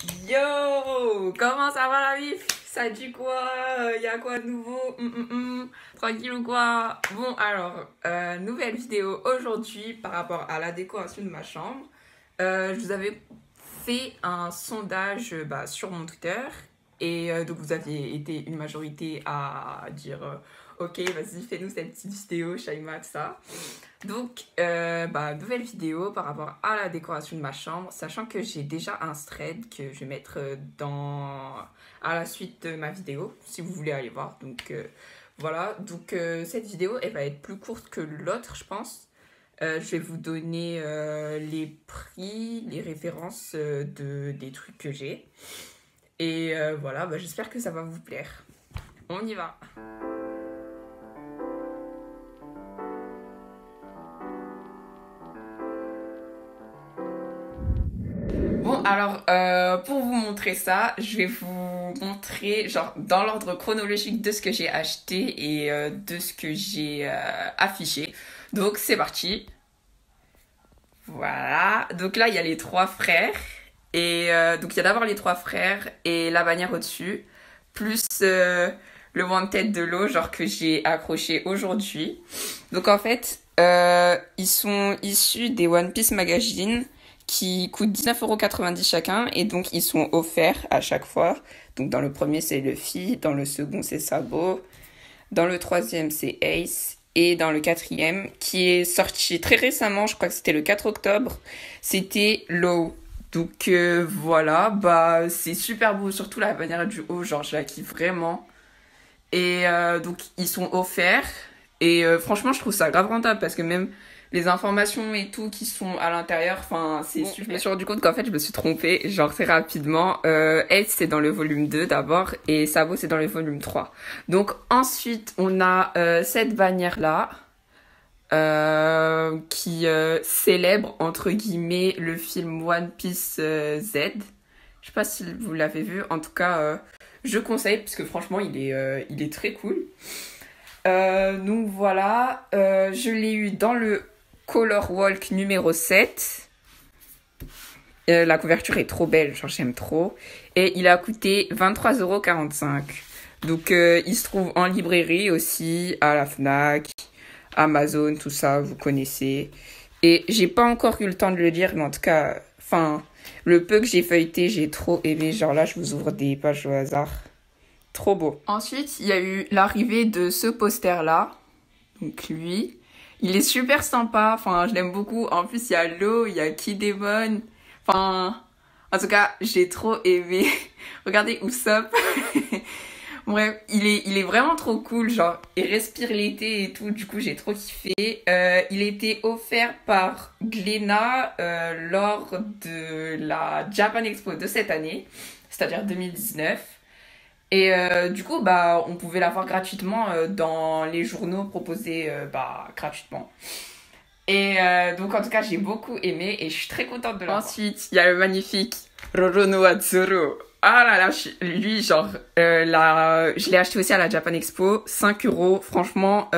Yo, comment ça va la vie? Ça dit quoi? Y a quoi de nouveau? Tranquille ou quoi? Bon alors, nouvelle vidéo aujourd'hui par rapport à la décoration de ma chambre. Je vous avais fait un sondage sur mon Twitter et donc vous aviez été une majorité à dire ok, vas-y, fais-nous cette petite vidéo, Shaima, tout ça. Donc, nouvelle vidéo par rapport à la décoration de ma chambre, sachant que j'ai déjà un thread que je vais mettre à la suite de ma vidéo, si vous voulez aller voir. Donc, voilà. Donc, cette vidéo, elle va être plus courte que l'autre, je pense. Je vais vous donner les prix, les références des trucs que j'ai. Et voilà, j'espère que ça va vous plaire. On y va! Bon, alors, pour vous montrer ça, je vais vous montrer, genre, dans l'ordre chronologique de ce que j'ai acheté et de ce que j'ai affiché. Donc, c'est parti. Voilà. Donc là, il y a les trois frères. Et donc, il y a d'abord les trois frères et la bannière au-dessus. Plus le wanted de l'eau, genre, que j'ai accroché aujourd'hui. Donc, en fait, ils sont issus des One Piece Magazine qui coûtent 19,90€ chacun et donc ils sont offerts à chaque fois. Donc dans le premier c'est Luffy, dans le second c'est Sabo, dans le troisième c'est Ace et dans le quatrième qui est sorti très récemment, je crois que c'était le 4 octobre, c'était Law. Donc voilà, c'est super beau, surtout la bannière du haut, genre je la kiffe vraiment. Et donc ils sont offerts et franchement je trouve ça grave rentable parce que même les informations et tout qui sont à l'intérieur, enfin, c'est super. Je me suis rendu compte qu'en fait, je me suis trompée, genre très rapidement. Ace, c'est dans le volume 2 d'abord, et Sabo, c'est dans le volume 3. Donc ensuite, on a cette bannière-là, qui célèbre, entre guillemets, le film One Piece Z. Je sais pas si vous l'avez vu, en tout cas, je conseille, parce que franchement, il est très cool. Donc voilà, je l'ai eu dans le Color Walk numéro 7. La couverture est trop belle, genre j'aime trop. Et il a coûté 23,45€. Donc il se trouve en librairie aussi, à la Fnac, Amazon, tout ça, vous connaissez. Et j'ai pas encore eu le temps de le lire, mais en tout cas, le peu que j'ai feuilleté, j'ai trop aimé. Genre là, je vous ouvre des pages au hasard. Trop beau. Ensuite, il y a eu l'arrivée de ce poster-là. Donc lui, il est super sympa. Enfin, je l'aime beaucoup. En plus, il y a Lo, il y a Kidemon. Enfin, en tout cas, j'ai trop aimé. Regardez Usopp. Bref, il est vraiment trop cool. Genre, il respire l'été et tout. Du coup, j'ai trop kiffé. Il était offert par Glénat lors de la Japan Expo de cette année, c'est-à-dire 2019. Et du coup, on pouvait l'avoir gratuitement dans les journaux proposés gratuitement. Et donc, en tout cas, j'ai beaucoup aimé et je suis très contente de l'avoir. Ensuite, il y a le magnifique Roronoa Zoro. Ah là là, lui, genre, je l'ai acheté aussi à la Japan Expo, 5€. Franchement,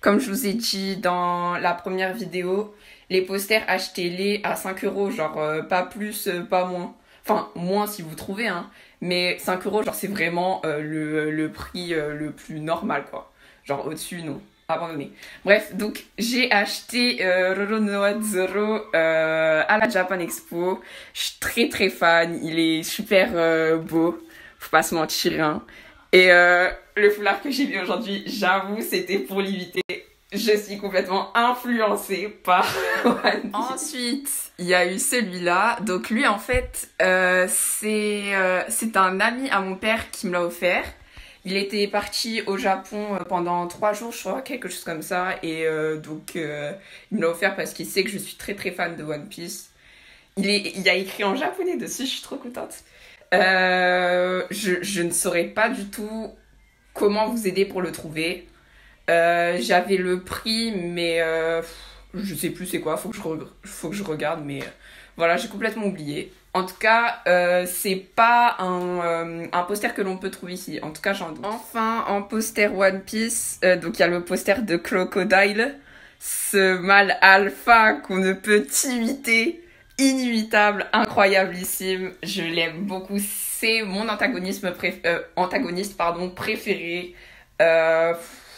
comme je vous ai dit dans la première vidéo, les posters, achetez-les à 5€, genre, pas plus, pas moins. Enfin, moins si vous trouvez, hein. Mais 5€, genre, c'est vraiment le prix le plus normal, quoi. Genre, au-dessus, non. Abandonné. Bref, donc, j'ai acheté Roronoa Zoro à la Japan Expo. Je suis très, très fan. Il est super beau. Faut pas se mentir, hein. Et le foulard que j'ai mis aujourd'hui, j'avoue, c'était pour l'éviter. Je suis complètement influencée par One Piece. Ensuite, il y a eu celui-là. Donc lui, en fait, c'est un ami à mon père qui me l'a offert. Il était parti au Japon pendant 3 jours, je crois, quelque chose comme ça. Et donc, il me l'a offert parce qu'il sait que je suis très très fan de One Piece. Il y a écrit en japonais dessus, je suis trop contente. Je ne saurais pas du tout comment vous aider pour le trouver. J'avais le prix, mais je sais plus c'est quoi, faut que je regarde, mais voilà, j'ai complètement oublié. En tout cas, c'est pas un poster que l'on peut trouver ici. En tout cas, j'en doute. Enfin, en poster One Piece, donc il y a le poster de Crocodile, ce mâle alpha qu'on ne peut imiter. inimitable, incroyablissime. Je l'aime beaucoup. C'est mon antagoniste préféré. Euh,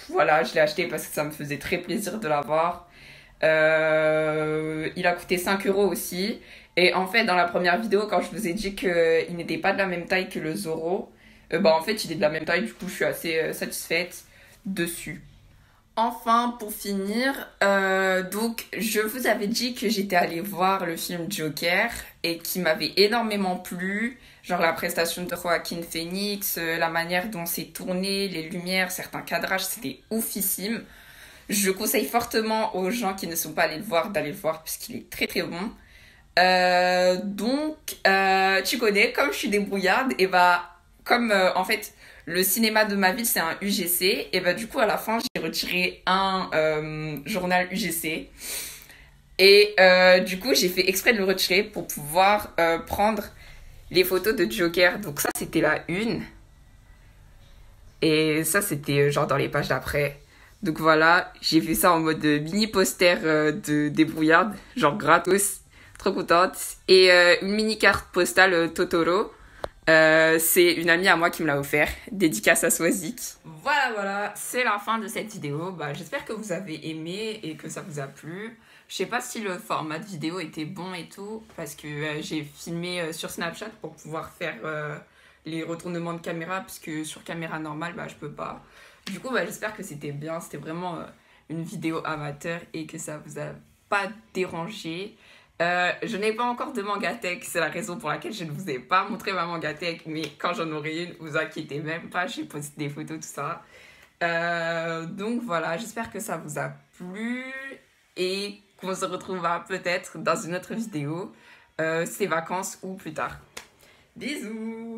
voilà, je l'ai acheté parce que ça me faisait très plaisir de l'avoir. Il a coûté 5 euros aussi. Et en fait, dans la première vidéo, quand je vous ai dit qu'il n'était pas de la même taille que le Zoro, en fait, il est de la même taille. Du coup, je suis assez satisfaite dessus. Enfin, pour finir, donc je vous avais dit que j'étais allée voir le film Joker et qui m'avait énormément plu, genre la prestation de Joaquin Phoenix, la manière dont c'est tourné, les lumières, certains cadrages, c'était oufissime. Je conseille fortement aux gens qui ne sont pas allés le voir d'aller le voir puisqu'il est très très bon. Tu connais, comme je suis débrouillarde, et comme en fait le cinéma de ma ville c'est un UGC, et du coup à la fin j'ai retiré un journal UGC. Et du coup j'ai fait exprès de le retirer pour pouvoir prendre les photos de Joker. Donc ça c'était la une. Et ça c'était genre dans les pages d'après. Donc voilà, j'ai fait ça en mode mini poster de débrouillarde, genre gratos. Trop contente. Et une mini carte postale Totoro. C'est une amie à moi qui me l'a offert. Dédicace à Swazik. Voilà, c'est la fin de cette vidéo. J'espère que vous avez aimé et que ça vous a plu. Je sais pas si le format de vidéo était bon et tout, parce que j'ai filmé sur Snapchat pour pouvoir faire les retournements de caméra, parce que sur caméra normale, je peux pas. Du coup, j'espère que c'était bien. C'était vraiment une vidéo amateur et que ça vous a pas dérangé. Je n'ai pas encore de Mangatech, c'est la raison pour laquelle je ne vous ai pas montré ma Mangatech, mais quand j'en aurai une, vous inquiétez même pas, j'ai posté des photos, tout ça. Donc voilà, j'espère que ça vous a plu et qu'on se retrouvera peut-être dans une autre vidéo, ces vacances ou plus tard. Bisous!